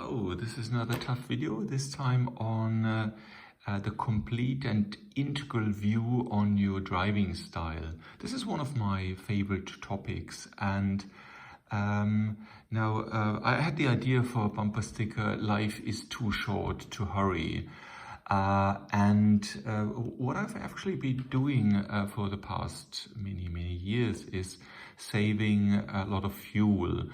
Hello, this is another tough video, this time on the complete and integral view on your driving style. This is one of my favorite topics, and now I had the idea for a bumper sticker, life is too short to hurry. What I've actually been doing for the past many years is saving a lot of fuel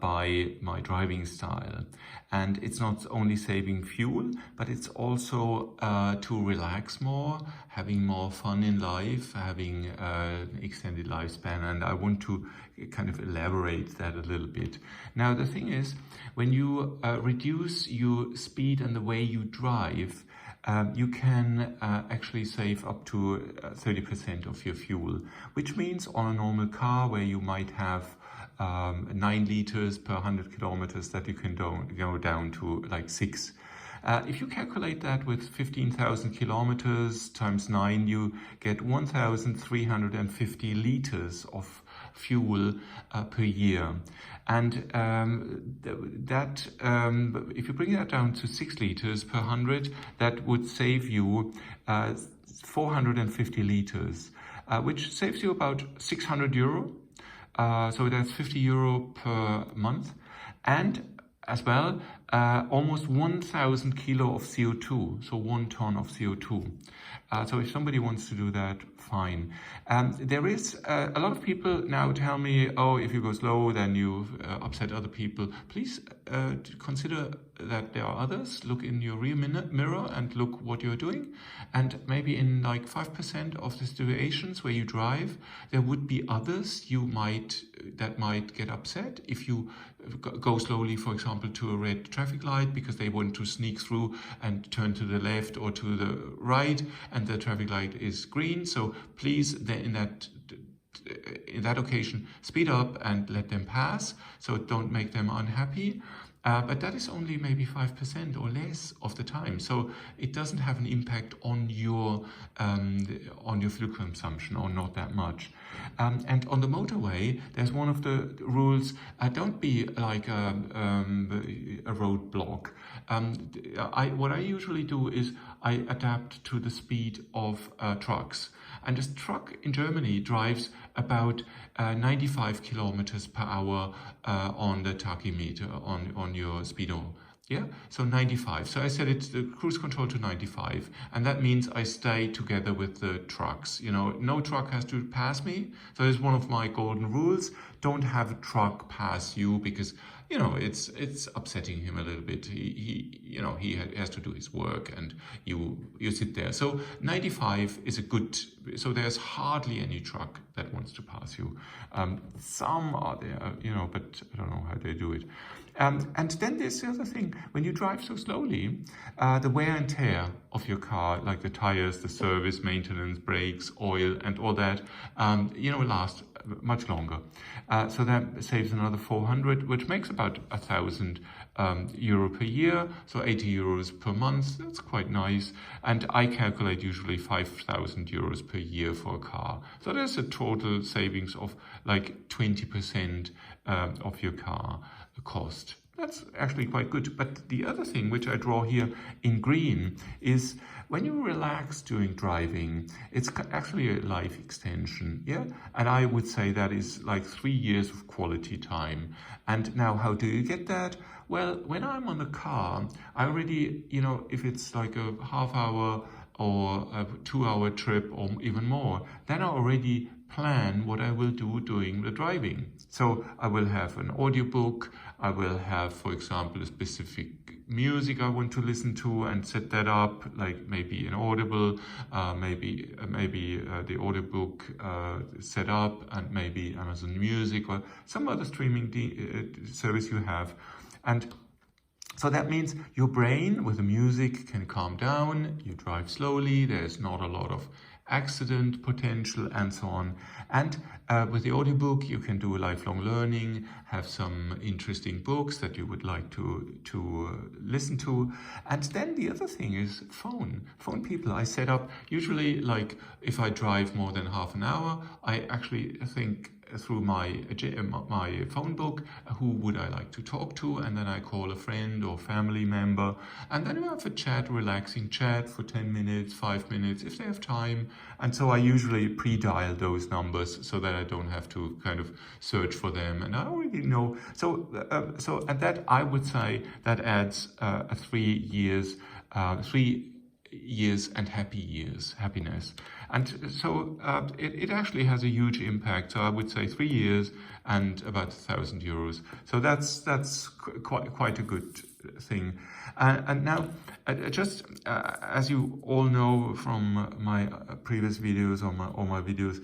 by my driving style. And it's not only saving fuel, but it's also to relax more, having more fun in life, having an extended lifespan. And I want to kind of elaborate that a little bit. Now, the thing is, when you reduce your speed and the way you drive, you can actually save up to 30% of your fuel, which means on a normal car where you might have 9 liters per 100 kilometers, that you can go down to like 6. If you calculate that with 15,000 kilometers times 9, you get 1,350 liters of fuel per year. And if you bring that down to 6 liters per 100, that would save you 450 liters, which saves you about 600 euro. So that's 50 euro per month. And as well, almost 1,000 kilo of CO2, so 1 ton of CO2. So if somebody wants to do that, fine. There is a lot of people now tell me, oh, if you go slow, then you upset other people. Please consider that there are others. Look in your rear mirror and look what you're doing. And maybe in like 5% of the situations where you drive, there would be others that might get upset if you go slowly, for example, to a red traffic light because they want to sneak through and turn to the left or to the right, and the traffic light is green. So please, in that occasion, speed up and let them pass. So don't make them unhappy. But that is only maybe 5% or less of the time, so it doesn't have an impact on your fuel consumption, or not that much. And on the motorway, there's one of the rules: don't be like a roadblock. What I usually do is I adapt to the speed of trucks. And this truck in Germany drives about 95 kilometers per hour on the tachymeter, on your speedo. Yeah, so 95. So I set it, the cruise control, to 95. And that means I stay together with the trucks. You know, no truck has to pass me. So it's one of my golden rules. Don't have a truck pass you, because, you know, it's upsetting him a little bit. He has to do his work, and you sit there. So 95 is a good, so there's hardly any truck that wants to pass you. Some are there, but I don't know how they do it. And then there's the other thing: when you drive so slowly, the wear and tear of your car, like the tires, the service, maintenance, brakes, oil, and all that, last much longer. So that saves another 400, which makes about 1,000 euro per year, so 80 euros per month. That's quite nice. And I calculate usually 5,000 euros per year for a car. So there's a total savings of like 20% of your car cost. That's actually quite good. But the other thing, which I draw here in green, is when you relax during driving, it's actually a life extension, yeah? And I would say that is like 3 years of quality time. And now, how do you get that? Well, when I'm on the car, I already, if it's like a half hour or a 2-hour trip or even more, then I already plan what I will do during the driving. So I will have an audiobook. I will have, for example, a specific music I want to listen to and set that up, like maybe an Audible, maybe the audiobook set up, and maybe Amazon Music or some other streaming service you have. And so that means your brain with the music can calm down, you drive slowly, there's not a lot of accident potential, and so on. And with the audiobook, you can do lifelong learning, have some interesting books that you would like to listen to. And then the other thing is phone people. I set up, usually, like if I drive more than half an hour, I actually think through my phone book, who would I like to talk to, and then I call a friend or family member, and then we have a chat, relaxing chat for 10 minutes, 5 minutes, if they have time. And so I usually pre-dial those numbers so that I don't have to kind of search for them, and I already know. So at that, I would say that adds 3 years, 3 years and happiness. And so it actually has a huge impact. So I would say 3 years and about €1,000. So that's quite a good thing. And now, just as you all know from my previous videos or my videos,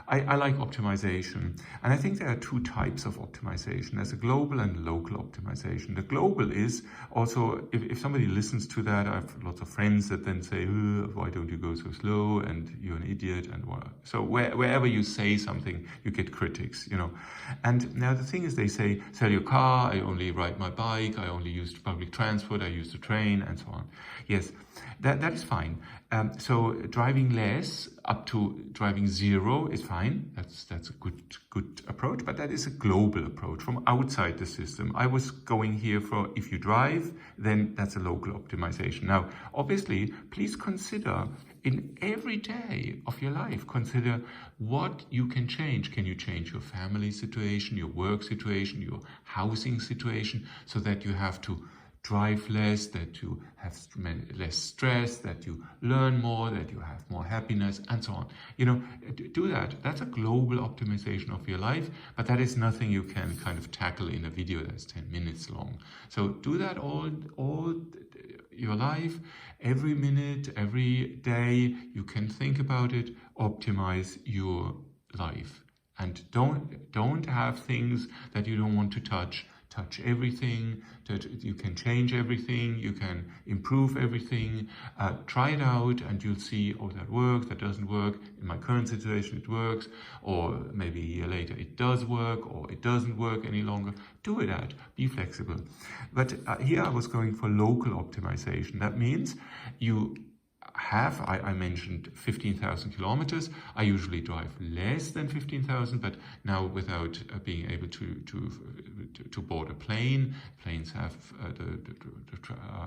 I like optimization. And I think there are 2 types of optimization. There's a global and local optimization. The global is also, if somebody listens to that, I have lots of friends that then say, why don't you go so slow, and you're an idiot, and what? So wherever you say something, you get critics, you know. And now the thing is, they say, sell your car, I only ride my bike, I only use public transport, I use the train, and so on. Yes, that is fine. So driving less up to driving 0 is fine. That's a good approach, but that is a global approach from outside the system. I was going here for, if you drive, then that's a local optimization. Now, obviously, please consider in every day of your life, consider what you can change. Can you change your family situation, your work situation, your housing situation, so that you have to drive less, that you have less stress, that you learn more, that you have more happiness, and so on. You know, do that. That's a global optimization of your life, but that is nothing you can kind of tackle in a video that's 10 minutes long. So do that all your life, every minute, every day. You can think about it, optimize your life, and don't have things that you don't want to touch. Touch everything, that you can change everything, you can improve everything. Try it out and you'll see, oh, that works, that doesn't work. In my current situation it works, or maybe a year later it does work, or it doesn't work any longer. Do it out, be flexible. But here I was going for local optimization. That means you have, I mentioned 15,000 kilometers. I usually drive less than 15,000, but now without being able to board a plane, planes have,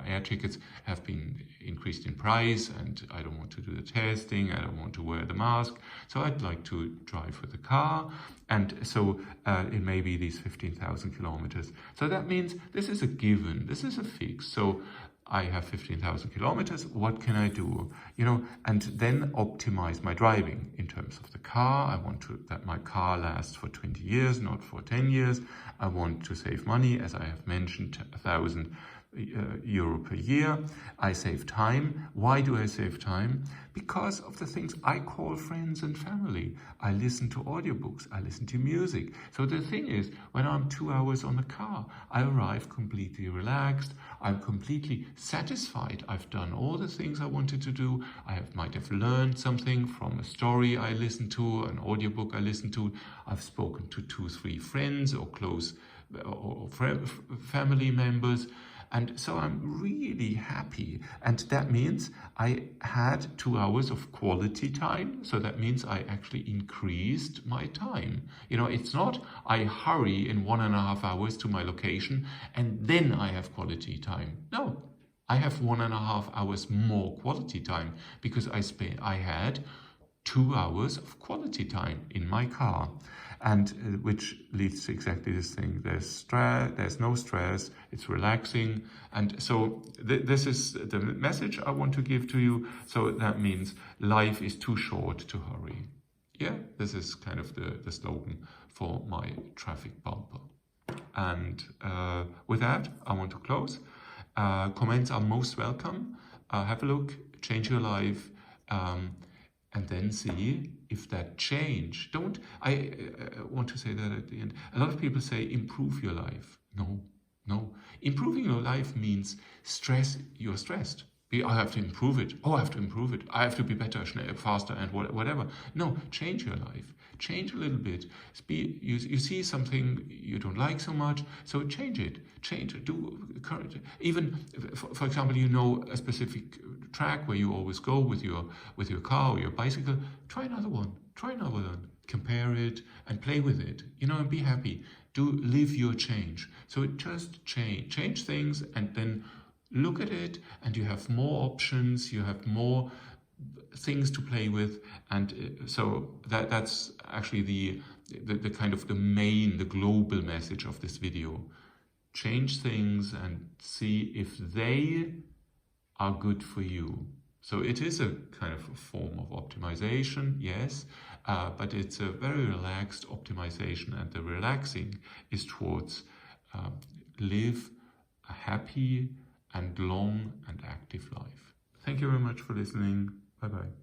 air tickets have been increased in price, and I don't want to do the testing, I don't want to wear the mask, so I'd like to drive with a car, and so it may be these 15,000 kilometers. So that means this is a given, this is a fix. So I have 15,000 kilometers, what can I do? You know, and then optimize my driving in terms of the car. I want that my car lasts for 20 years, not for 10 years. I want to save money, as I have mentioned, €1,000 per year. I save time. Why do I save time? Because of the things I call friends and family. I listen to audiobooks, I listen to music. So the thing is, when I'm 2 hours on the car, I arrive completely relaxed, I'm completely satisfied. I've done all the things I wanted to do. Might have learned something from a story I listened to, an audiobook I listened to. I've spoken to 2-3 friends or close or family members. And so I'm really happy. And that means I had 2 hours of quality time. So that means I actually increased my time. You know, it's not I hurry in 1.5 hours to my location and then I have quality time. No, I have 1.5 hours more quality time because I had 2 hours of quality time in my car, and which leads to exactly this thing. There's no stress, it's relaxing, and so this is the message I want to give to you. So that means life is too short to hurry. Yeah, this is kind of the slogan for my traffic bumper. And with that, I want to close. Comments are most welcome. Have a look, change your life, and then see if that change. I want to say that at the end. A lot of people say improve your life. No. Improving your life means you're stressed. I have to improve it. Oh, I have to improve it. I have to be better, faster, and whatever. No, change your life. Change a little bit. You see something you don't like so much, so change it. Even, for example, you know a specific track where you always go with your car or your bicycle. Try another one. compare it, and play with it, and be happy. Live your change. So just change things, and then look at it, and you have more options, you have more things to play with. And so that's actually the kind of the global message of this video. Change things and see if they are good for you. So it is a kind of a form of optimization, yes, but it's a very relaxed optimization, and the relaxing is towards live a happy and long and active life. Thank you very much for listening. Bye-bye.